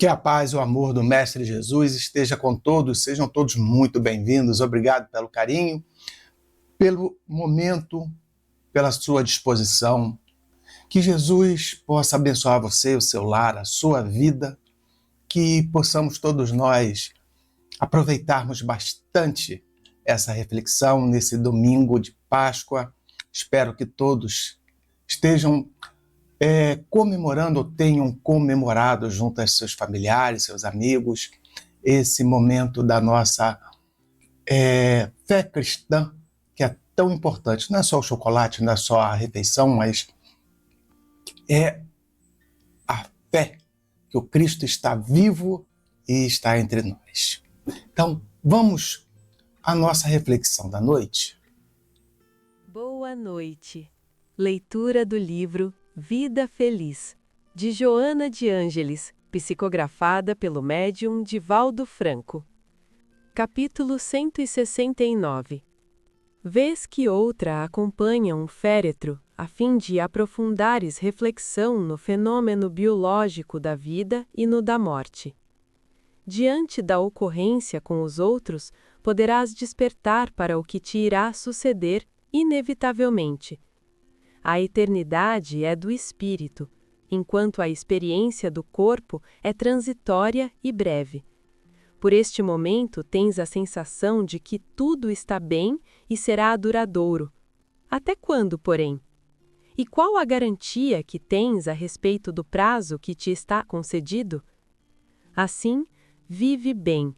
Que a paz e o amor do Mestre Jesus esteja com todos, sejam todos muito bem-vindos. Obrigado pelo carinho, pelo momento, pela sua disposição. Que Jesus possa abençoar você, o seu lar, a sua vida, que possamos todos nós aproveitarmos bastante essa reflexão nesse domingo de Páscoa. Espero que todos estejam comemorando ou tenham comemorado junto aos seus familiares, seus amigos, esse momento da nossa fé cristã, que é tão importante. Não é só o chocolate, não é só a refeição, mas é a fé que o Cristo está vivo e está entre nós. Então, vamos à nossa reflexão da noite. Boa noite. Leitura do livro Vida Feliz, de Joana de Ângeles, psicografada pelo médium Divaldo Franco. Capítulo 169. Vez que outra acompanha um féretro, a fim de aprofundares reflexão no fenômeno biológico da vida e no da morte. Diante da ocorrência com os outros, poderás despertar para o que te irá suceder inevitavelmente. A eternidade é do espírito, enquanto a experiência do corpo é transitória e breve. Por este momento tens a sensação de que tudo está bem e será duradouro. Até quando, porém? E qual a garantia que tens a respeito do prazo que te está concedido? Assim, vive bem.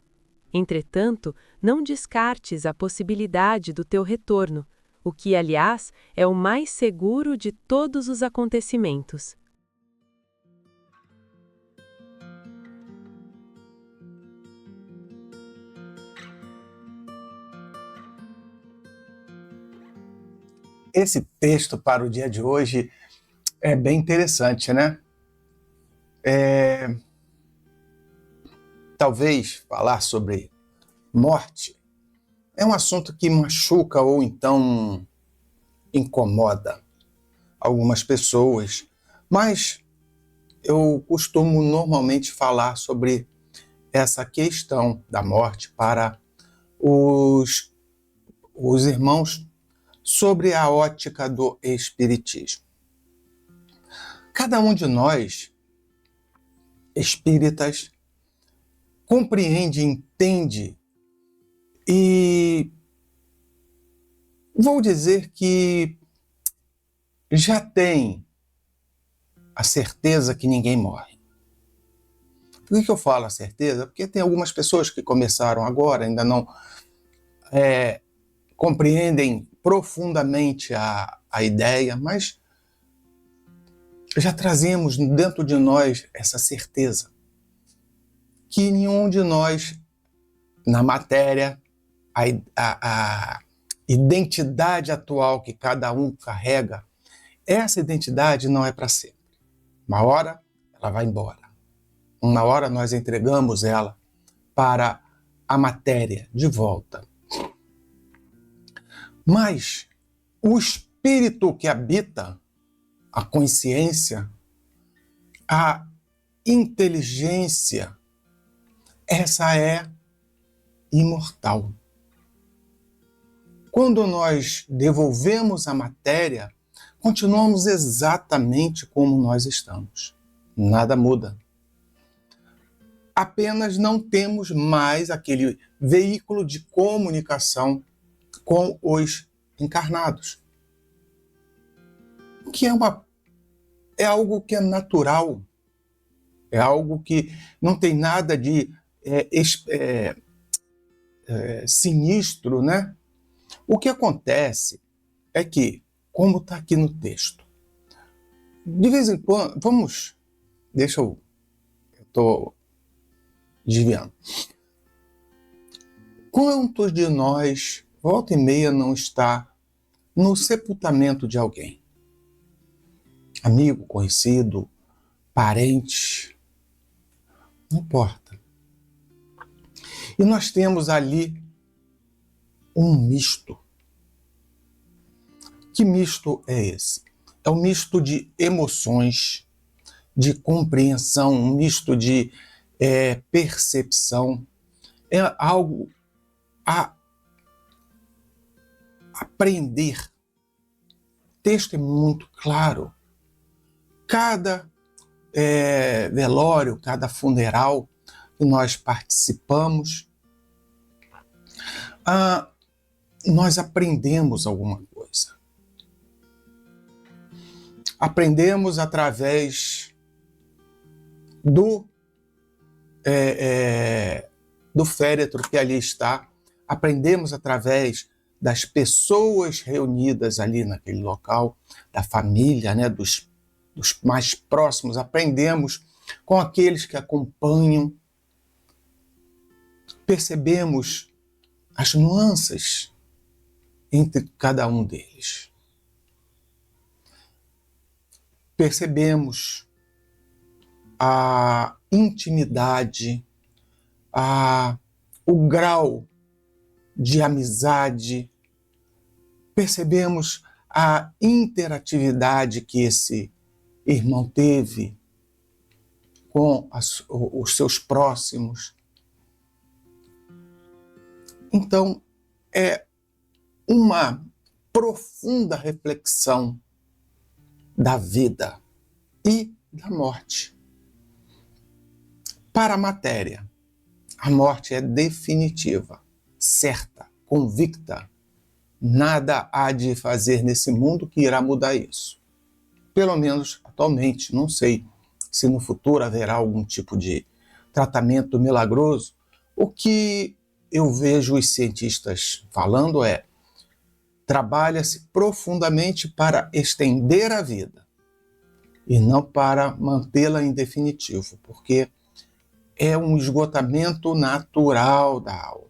Entretanto, não descartes a possibilidade do teu retorno, o que, aliás, é o mais seguro de todos os acontecimentos. Esse texto para o dia de hoje é bem interessante, né? Talvez falar sobre morte é um assunto que machuca ou então incomoda algumas pessoas, mas eu costumo normalmente falar sobre essa questão da morte para os irmãos sobre a ótica do espiritismo. Cada um de nós, espíritas, compreende, entende e vou dizer que já tem a certeza que ninguém morre. Por que eu falo a certeza? Porque tem algumas pessoas que começaram agora, ainda não compreendem profundamente a ideia, mas já trazemos dentro de nós essa certeza que nenhum de nós, na matéria, a identidade atual que cada um carrega, essa identidade não é para sempre. Uma hora ela vai embora. Uma hora nós entregamos ela para a matéria de volta. Mas o espírito que habita a consciência, a inteligência, essa é imortal. Quando nós devolvemos a matéria, continuamos exatamente como nós estamos. Nada muda. Apenas não temos mais aquele veículo de comunicação com os encarnados. Que é algo que é natural. É algo que não tem nada de sinistro, né? O que acontece é que, como está aqui no texto, de vez em quando, eu estou desviando. Quantos de nós, volta e meia, não está no sepultamento de alguém? Amigo, conhecido, parente, não importa. E nós temos ali um misto. Que misto é esse? É um misto de emoções, de compreensão, um misto de percepção, é algo a aprender. O texto é muito claro. Cada velório, cada funeral que nós participamos, nós aprendemos alguma coisa. Aprendemos através do féretro que ali está, aprendemos através das pessoas reunidas ali naquele local, da família, né, dos mais próximos, aprendemos com aqueles que acompanham, percebemos as nuances entre cada um deles. Percebemos a intimidade, o grau de amizade, percebemos a interatividade que esse irmão teve com os seus próximos. Então, é uma profunda reflexão da vida e da morte. Para a matéria, a morte é definitiva, certa, convicta. Nada há de fazer nesse mundo que irá mudar isso. Pelo menos atualmente, não sei se no futuro haverá algum tipo de tratamento milagroso. O que eu vejo os cientistas falando é: trabalha-se profundamente para estender a vida e não para mantê-la em definitivo, porque é um esgotamento natural da alma.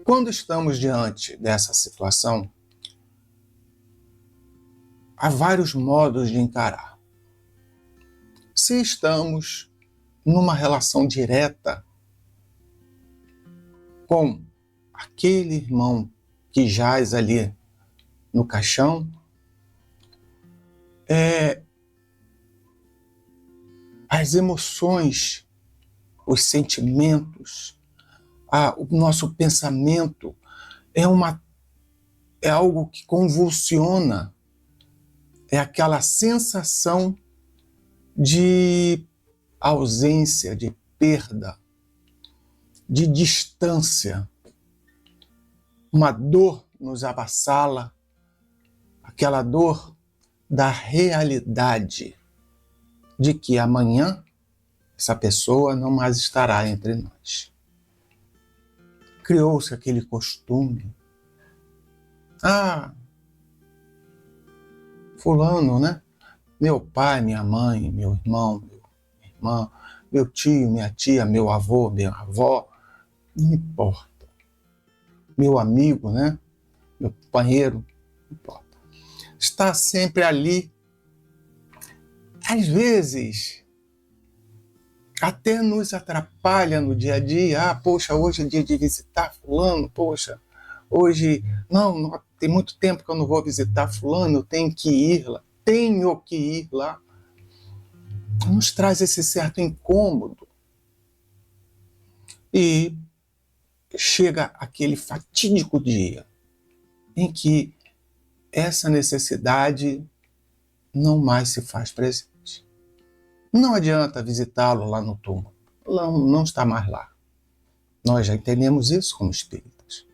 Quando estamos diante dessa situação, há vários modos de encarar. Se estamos numa relação direta com aquele irmão que jaz ali no caixão, as emoções, os sentimentos, o nosso pensamento é algo que convulsiona, é aquela sensação de ausência, de perda, de distância. Uma dor nos avassala, aquela dor da realidade de que amanhã essa pessoa não mais estará entre nós. Criou-se aquele costume. Fulano, né? Meu pai, minha mãe, meu irmão, minha irmã, meu tio, minha tia, meu avô, minha avó, não importa. Meu amigo, né? Meu companheiro, não importa. Está sempre ali. Às vezes, até nos atrapalha no dia a dia. Poxa, hoje é dia de visitar fulano, poxa, hoje, não, tem muito tempo que eu não vou visitar fulano, eu tenho que ir lá. Nos traz esse certo incômodo. E chega aquele fatídico dia em que essa necessidade não mais se faz presente. Não adianta visitá-lo lá no túmulo. Não está mais lá. Nós já entendemos isso como espíritas.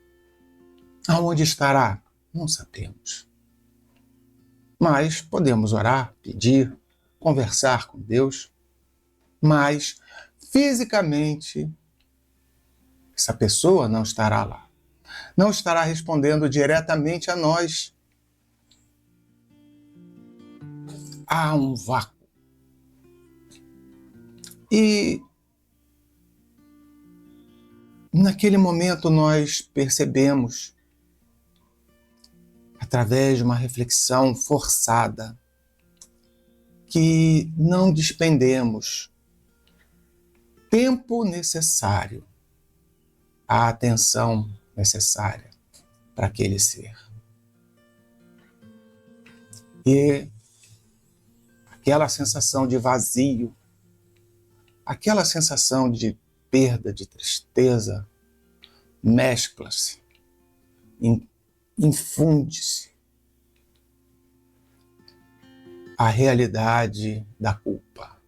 Aonde estará? Não sabemos. Mas podemos orar, pedir, conversar com Deus. Mas, fisicamente, essa pessoa não estará lá. Não estará respondendo diretamente a nós. Há um vácuo. E naquele momento nós percebemos, através de uma reflexão forçada, que não despendemos tempo necessário, a atenção necessária para aquele ser. E aquela sensação de vazio, aquela sensação de perda, de tristeza, mescla-se, infunde-se a realidade da culpa,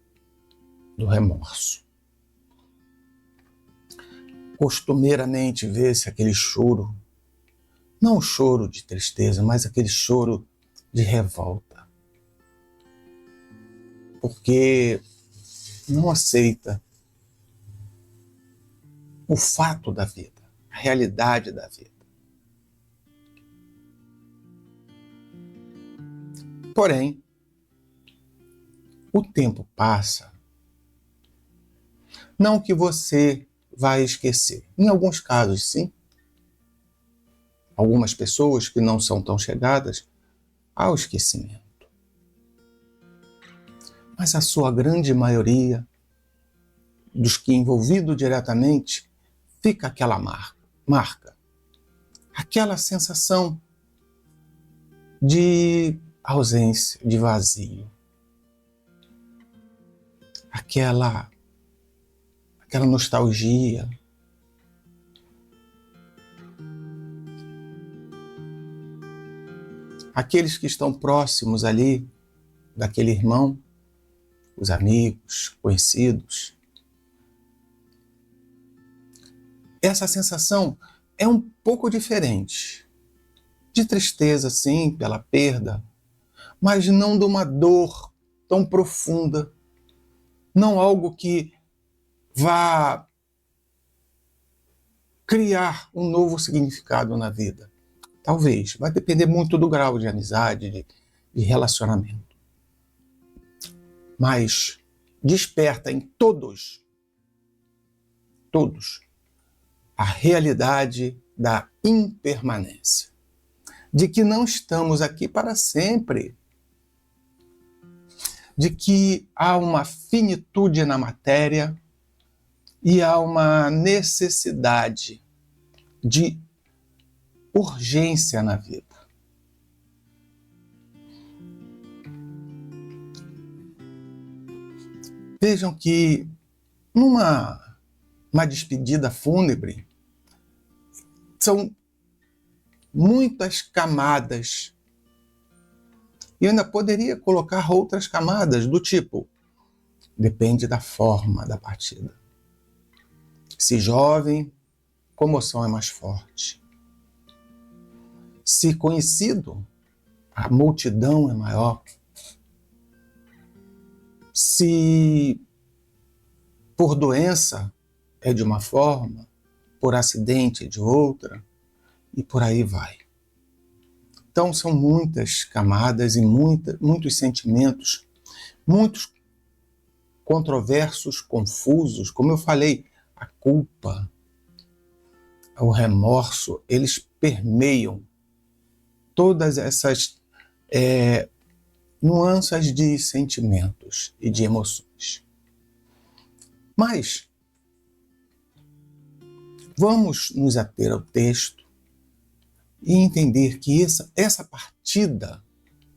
do remorso. Costumeiramente vê-se aquele choro, não o choro de tristeza, mas aquele choro de revolta, porque não aceita o fato da vida, a realidade da vida. Porém, o tempo passa, não que você vai esquecer. Em alguns casos, sim. Algumas pessoas que não são tão chegadas ao esquecimento. Mas a sua grande maioria dos que envolvidos diretamente fica aquela marca, aquela sensação de ausência, de vazio, aquela nostalgia. Aqueles que estão próximos ali daquele irmão, os amigos, conhecidos. Essa sensação é um pouco diferente. De tristeza, sim, pela perda, mas não de uma dor tão profunda. Não algo que vá criar um novo significado na vida. Talvez, vai depender muito do grau de amizade, de relacionamento. Mas desperta em todos, a realidade da impermanência. De que não estamos aqui para sempre. De que há uma finitude na matéria e há uma necessidade de urgência na vida. Vejam que numa despedida fúnebre são muitas camadas. E eu ainda poderia colocar outras camadas do tipo, depende da forma da partida. Se jovem, comoção é mais forte. Se conhecido, a multidão é maior. Se por doença é de uma forma, por acidente é de outra, e por aí vai. Então são muitas camadas e muitos sentimentos, muitos controversos, confusos. Como eu falei, a culpa, o remorso, eles permeiam todas essas nuances de sentimentos e de emoções. Mas vamos nos ater ao texto e entender que essa partida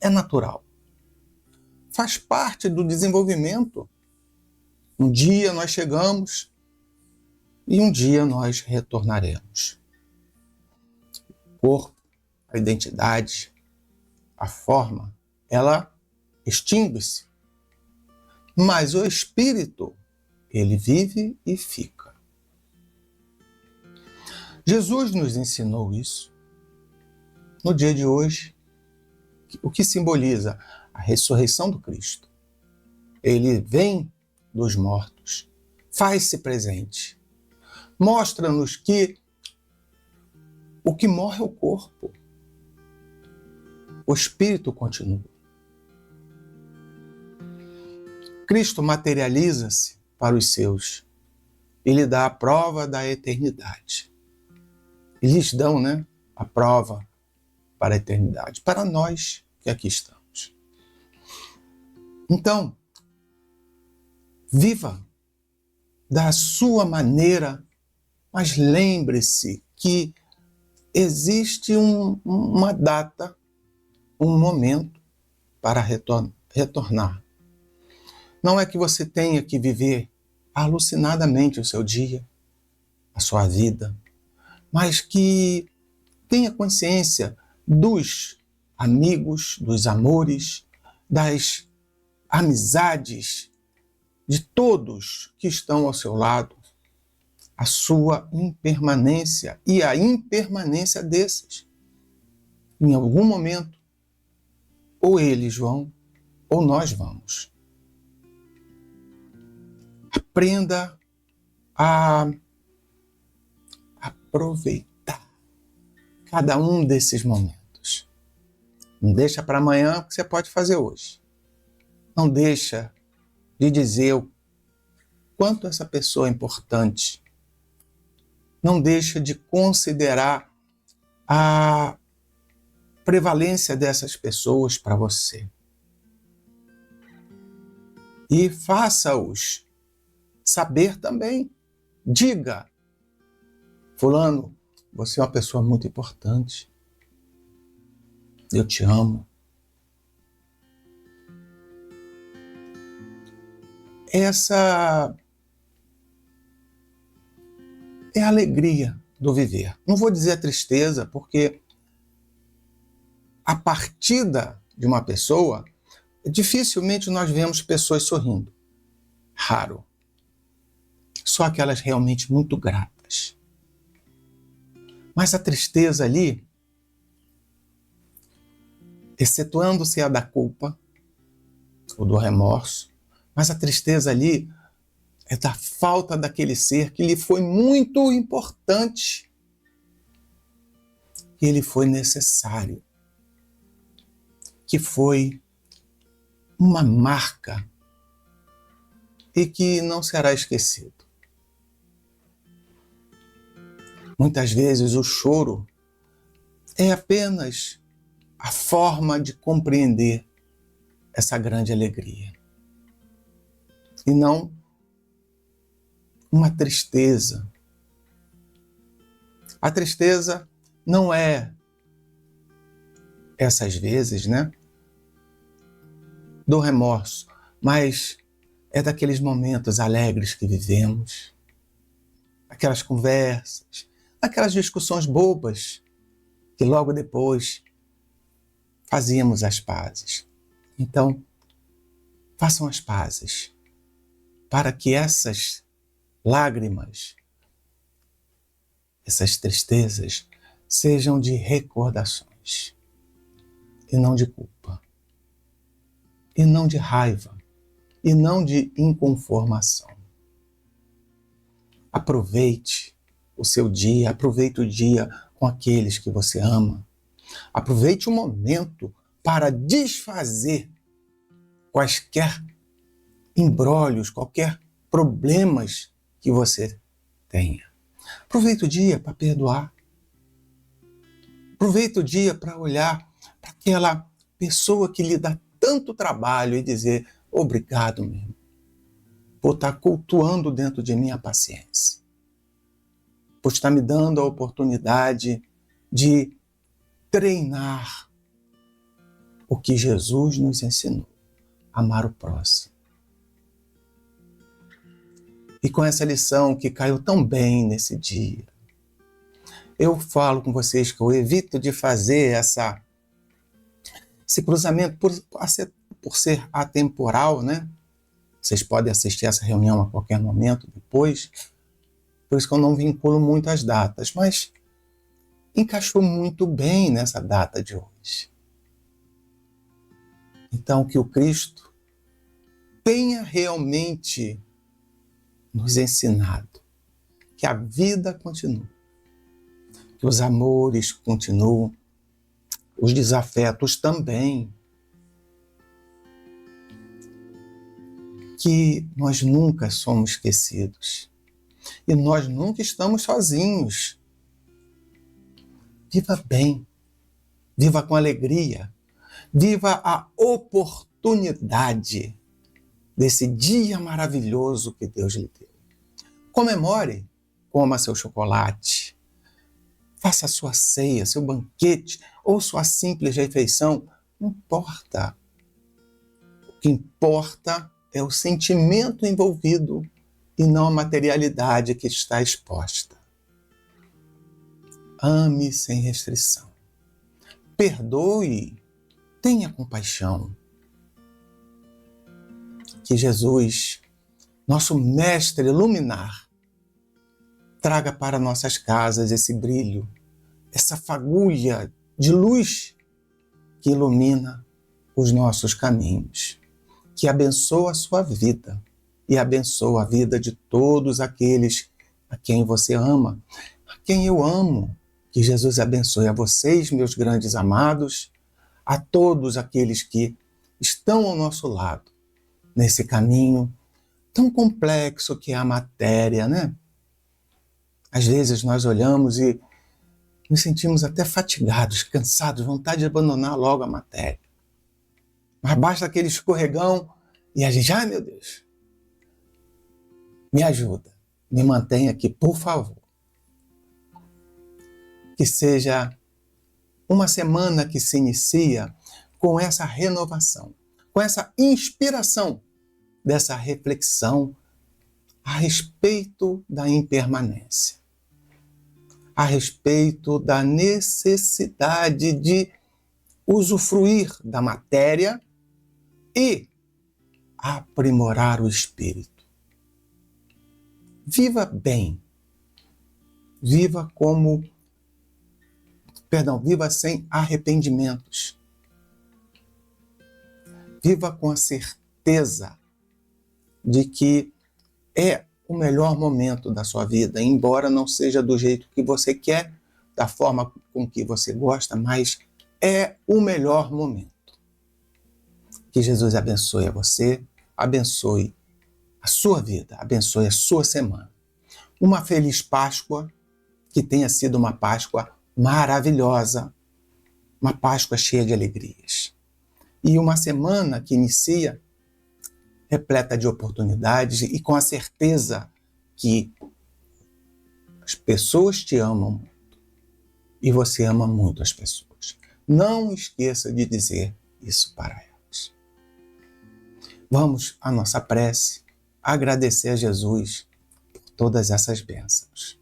é natural. Faz parte do desenvolvimento. Um dia nós chegamos e um dia nós retornaremos. O corpo, a identidade, a forma, ela extingue-se. Mas o espírito, ele vive e fica. Jesus nos ensinou isso. No dia de hoje, o que simboliza a ressurreição do Cristo. Ele vem dos mortos, faz-se presente, mostra-nos que o que morre é o corpo, o espírito continua. Cristo materializa-se para os seus, ele dá a prova da eternidade. Eles dão, a prova para a eternidade, para nós que aqui estamos. Então, viva da sua maneira, mas lembre-se que existe uma data, um momento para retornar. Não é que você tenha que viver alucinadamente o seu dia, a sua vida, mas que tenha consciência dos amigos, dos amores, das amizades, de todos que estão ao seu lado, a sua impermanência e a impermanência desses. Em algum momento, ou eles vão, ou nós vamos. Aprenda a aproveitar cada um desses momentos. Não deixa para amanhã o que você pode fazer hoje. Não deixa de dizer o quanto essa pessoa é importante. Não deixa de considerar a prevalência dessas pessoas para você. E faça-os saber também. Diga, fulano, você é uma pessoa muito importante. Eu te amo. Essa é a alegria do viver. Não vou dizer a tristeza, porque a partida de uma pessoa, dificilmente nós vemos pessoas sorrindo. Raro. Só aquelas realmente muito gratas. Mas a tristeza ali, excetuando-se a da culpa, ou do remorso, mas a tristeza ali é da falta daquele ser que lhe foi muito importante, que ele foi necessário, que foi uma marca e que não será esquecido. Muitas vezes o choro é apenas a forma de compreender essa grande alegria. E não uma tristeza. A tristeza não é, essas vezes, do remorso, mas é daqueles momentos alegres que vivemos, aquelas conversas, aquelas discussões bobas que logo depois fazíamos as pazes. Então, façam as pazes para que essas lágrimas, essas tristezas, sejam de recordações e não de culpa, e não de raiva, e não de inconformação. Aproveite o seu dia, aproveite o dia com aqueles que você ama. Aproveite o momento para desfazer quaisquer embrólios, qualquer problemas que você tenha. Aproveite o dia para perdoar. Aproveite o dia para olhar para aquela pessoa que lhe dá tanto trabalho e dizer obrigado mesmo por estar cultuando dentro de mim a paciência, por estar me dando a oportunidade de treinar o que Jesus nos ensinou, amar o próximo. E com essa lição que caiu tão bem nesse dia, eu falo com vocês que eu evito de fazer esse cruzamento por ser atemporal, Vocês podem assistir essa reunião a qualquer momento depois, por isso que eu não vinculo muito as datas, mas encaixou muito bem nessa data de hoje. Então, que o Cristo tenha realmente nos ensinado que a vida continua, que os amores continuam, os desafetos também, que nós nunca somos esquecidos e nós nunca estamos sozinhos. Viva bem, viva com alegria, viva a oportunidade desse dia maravilhoso que Deus lhe deu. Comemore, coma seu chocolate, faça sua ceia, seu banquete ou sua simples refeição, não importa. que importa é o sentimento envolvido e não a materialidade que está exposta. Ame sem restrição. Perdoe, tenha compaixão. Que Jesus, nosso mestre luminar, traga para nossas casas esse brilho, essa fagulha de luz que ilumina os nossos caminhos, que abençoa a sua vida e abençoa a vida de todos aqueles a quem você ama, a quem eu amo. Que Jesus abençoe a vocês, meus grandes amados, a todos aqueles que estão ao nosso lado, nesse caminho tão complexo que é a matéria, né? Às vezes nós olhamos e nos sentimos até fatigados, cansados, vontade de abandonar logo a matéria. Mas basta aquele escorregão e a gente, ai meu Deus, me ajuda, me mantenha aqui, por favor. Que seja uma semana que se inicia com essa renovação, com essa inspiração dessa reflexão a respeito da impermanência, a respeito da necessidade de usufruir da matéria e aprimorar o espírito. Viva bem, viva viva sem arrependimentos. Viva com a certeza de que é o melhor momento da sua vida, embora não seja do jeito que você quer, da forma com que você gosta, mas é o melhor momento. Que Jesus abençoe a você, abençoe a sua vida, abençoe a sua semana. Uma feliz Páscoa, que tenha sido uma Páscoa maravilhosa, uma Páscoa cheia de alegrias. E uma semana que inicia repleta de oportunidades e com a certeza que as pessoas te amam muito e você ama muito as pessoas. Não esqueça de dizer isso para elas. Vamos à nossa prece, agradecer a Jesus por todas essas bênçãos.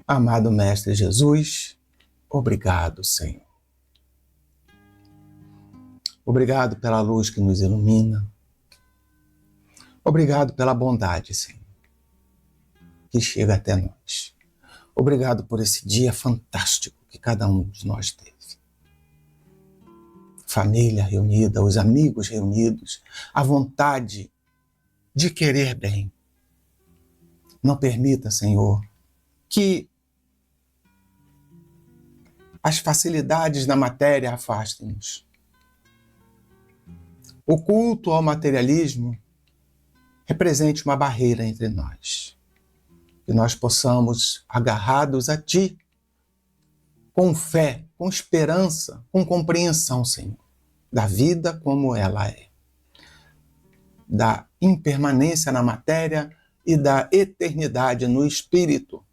Amado Mestre Jesus, obrigado, Senhor. Obrigado pela luz que nos ilumina. Obrigado pela bondade, Senhor, que chega até nós. Obrigado por esse dia fantástico que cada um de nós teve. Família reunida, os amigos reunidos, a vontade de querer bem. Não permita, Senhor, que as facilidades da matéria afastem-nos. O culto ao materialismo represente uma barreira entre nós. Que nós possamos, agarrados a Ti, com fé, com esperança, com compreensão, Senhor, da vida como ela é, da impermanência na matéria e da eternidade no espírito,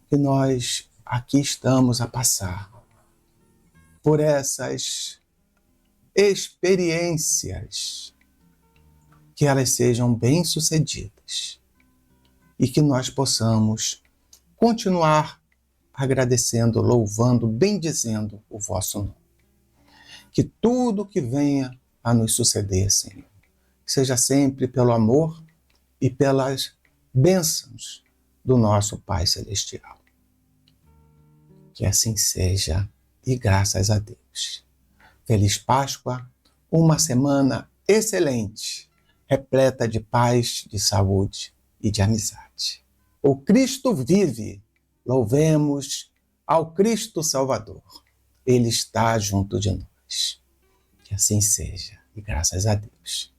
que nós aqui estamos a passar por essas experiências, que elas sejam bem-sucedidas e que nós possamos continuar agradecendo, louvando, bendizendo o vosso nome. Que tudo que venha a nos suceder, Senhor, seja sempre pelo amor e pelas bênçãos do nosso Pai Celestial. Que assim seja e graças a Deus. Feliz Páscoa, uma semana excelente, repleta de paz, de saúde e de amizade. O Cristo vive, louvemos ao Cristo Salvador. Ele está junto de nós. Que assim seja e graças a Deus.